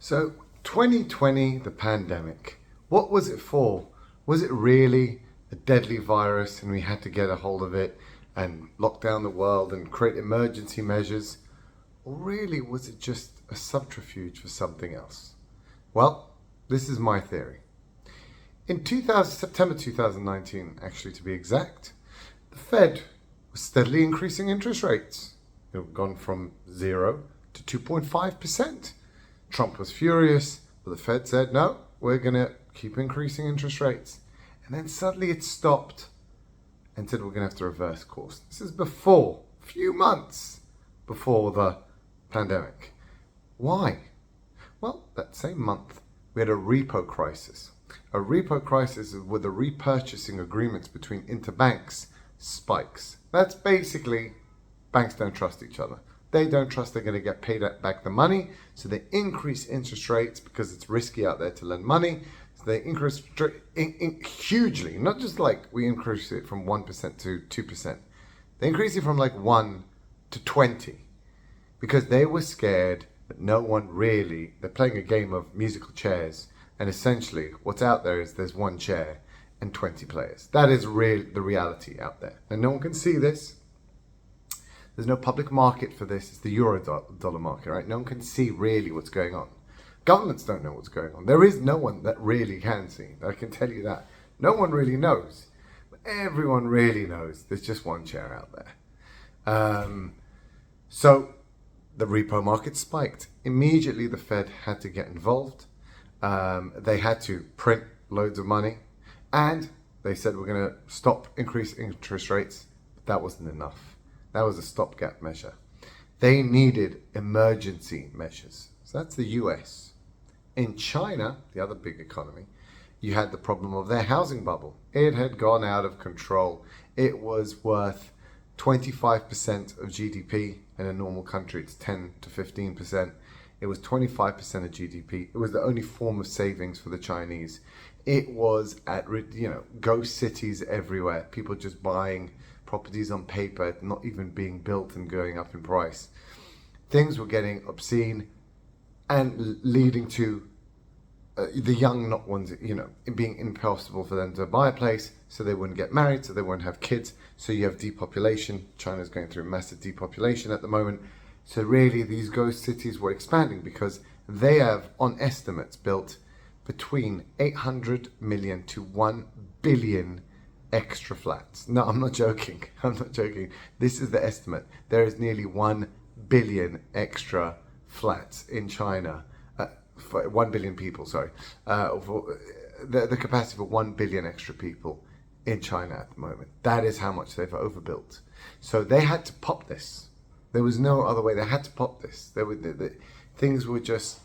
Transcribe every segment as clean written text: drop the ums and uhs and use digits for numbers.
So, 2020, the pandemic, what was it for? Was it really a deadly virus and we had to get a hold of it and lock down the world and create emergency measures? Or really was it just a subterfuge for something else? Well, this is my theory. In September 2019, actually to be exact, the Fed was steadily increasing interest rates. It had gone from 0 to 2.5%. Trump was furious, but the Fed said, no, we're going to keep increasing interest rates. And then suddenly it stopped and said, we're going to have to reverse course. This is a few months before the pandemic. Why? Well, that same month, we had a repo crisis. A repo crisis with the repurchasing agreements between interbanks spikes. That's basically banks don't trust each other. They don't trust they're going to get paid back the money, so they increase interest rates because it's risky out there to lend money. So they increase hugely, not just like we increase it from 1% to 2%. They increase it from like 1 to 20 because they were scared that no one really, they're playing a game of musical chairs, and essentially what's out there is there's one chair and 20 players. That is the reality out there. And no one can see this. There's no public market for this. It's the euro dollar market, right? No one can see really what's going on. Governments don't know what's going on. There is no one that really can see. I can tell you that. No one really knows. But everyone really knows there's just one chair out there. So the repo market spiked. Immediately the Fed had to get involved. They had to print loads of money. And they said we're going to stop increasing interest rates. But that wasn't enough. That was a stopgap measure. They needed emergency measures. So that's the US. In China, the other big economy, you had the problem of their housing bubble. It had gone out of control. It was worth 25% of GDP. In a normal country, it's 10 to 15%. It was 25% of GDP. It was the only form of savings for the Chinese. It was at, ghost cities everywhere. People just buying properties on paper, not even being built and going up in price. Things were getting obscene and leading to the young not ones, it being impossible for them to buy a place, so they wouldn't get married, so they wouldn't have kids. So you have depopulation. China's going through massive depopulation at the moment. So really these ghost cities were expanding because they have, on estimates, built between 800 million to 1 billion extra flats. No, I'm not joking. I'm not joking. This is the estimate. There is nearly 1 billion extra flats in China. For 1 billion people, sorry. For the capacity for 1 billion extra people in China at the moment. That is how much they've overbuilt. So they had to pop this. There was no other way. They had to pop this. Things were just,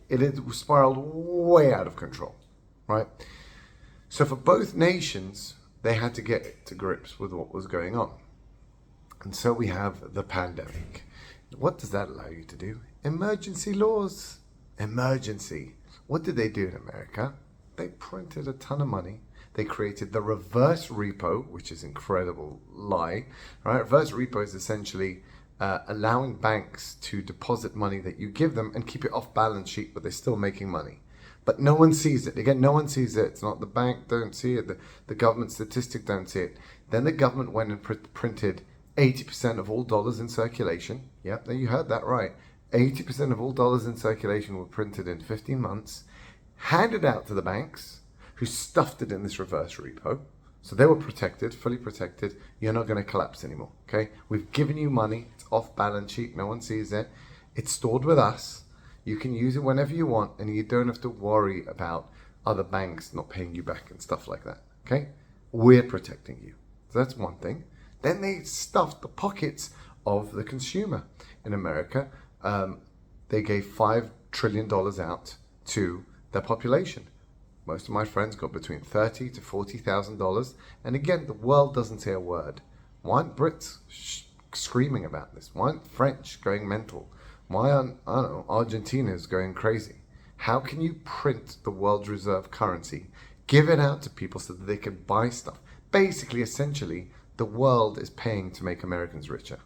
it had spiraled way out of control, right? So for both nations, they had to get to grips with what was going on. And so we have the pandemic. What does that allow you to do? Emergency laws. Emergency. What did they do in America? They printed a ton of money. They created the reverse repo, which is an incredible lie. Right? Reverse repo is essentially allowing banks to deposit money that you give them and keep it off balance sheet, but they're still making money. But no one sees it. Again, no one sees it. It's not the bank don't see it. The government statistic don't see it. Then the government went and printed 80% of all dollars in circulation. Yep, you heard that right. 80% of all dollars in circulation were printed in 15 months, handed out to the banks, who stuffed it in this reverse repo. So they were protected, fully protected. You're not going to collapse anymore, okay? We've given you money. It's off balance sheet. No one sees it. It's stored with us. You can use it whenever you want, and you don't have to worry about other banks not paying you back and stuff like that, okay? We're protecting you. So that's one thing. Then they stuffed the pockets of the consumer. In America, they gave $5 trillion out to their population. Most of my friends got between $30,000 to $40,000. And again, the world doesn't say a word. Why aren't Brits screaming about this? Why aren't French going mental? Why aren't, Argentina's going crazy? How can you print the world's reserve currency, give it out to people so that they can buy stuff? Basically, essentially, the world is paying to make Americans richer.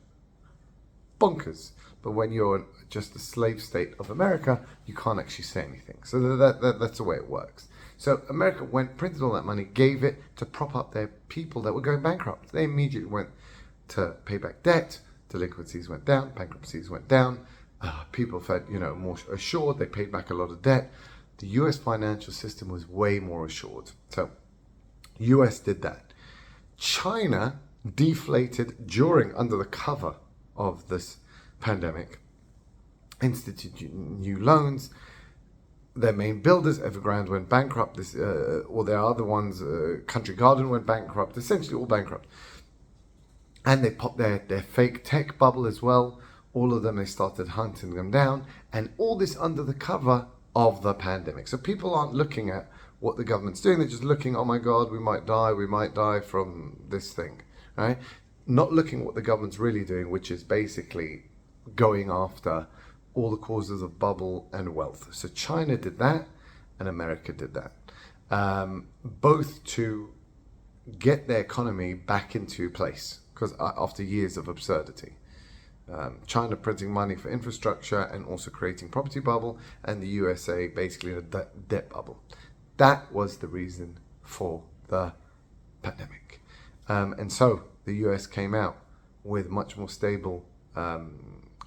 Bonkers. but when you're just a slave state of America, you can't actually say anything. So that's the way it works. So America printed all that money, gave it to prop up their people that were going bankrupt. They immediately went to pay back debt. Delinquencies went down, bankruptcies went down. People felt, more assured. They paid back a lot of debt. The U.S. financial system was way more assured. So U.S. did that. China deflated under the cover of this pandemic, instituted new loans. Their main builders, Evergrande, went bankrupt. Or their other ones, Country Garden, went bankrupt. Essentially all bankrupt. And they popped their fake tech bubble as well. All of them, they started hunting them down. And all this under the cover of the pandemic. So people aren't looking at what the government's doing. They're just looking, oh my God, we might die from this thing, right? Not looking at what the government's really doing, which is basically going after all the causes of bubble and wealth. So China did that and America did that. Both to get their economy back into place, because after years of absurdity. China printing money for infrastructure and also creating property bubble, and the USA basically in a debt bubble. That was the reason for the pandemic. And so the US came out with much more stable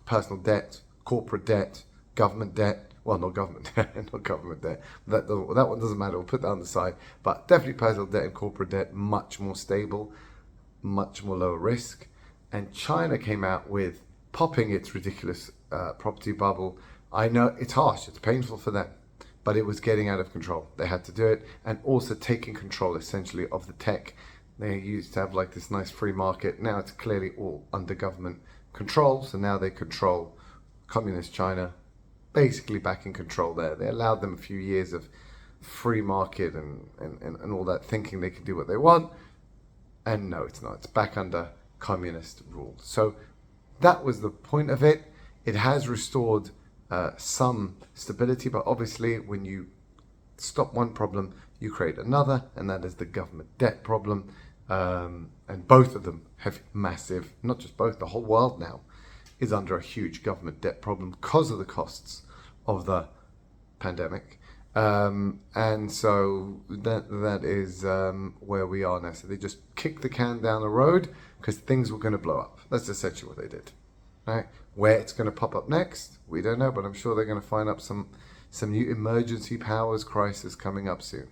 personal debt, corporate debt, government debt. Well, not government debt, not government debt. That one doesn't matter. We'll put that on the side. But definitely personal debt and corporate debt, much more stable, much more lower risk. And China came out with popping its ridiculous property bubble. I know it's harsh, it's painful for them, but it was getting out of control. They had to do it, and also taking control essentially of the tech. They used to have like this nice free market. Now it's clearly all under government control. So now they control communist China, basically back in control there. They allowed them a few years of free market and all that, thinking they could do what they want. And no, it's not. It's back under communist rule. So that was the point of it. It has restored some stability, but obviously when you stop one problem, you create another, and that is the government debt problem. And both of them have massive, not just both, the whole world now is under a huge government debt problem because of the costs of the pandemic. And so that is where we are now. So they just kicked the can down the road because things were going to blow up. That's essentially what they did. Right? Where it's going to pop up next, we don't know, but I'm sure they're going to find up some new emergency powers crisis coming up soon.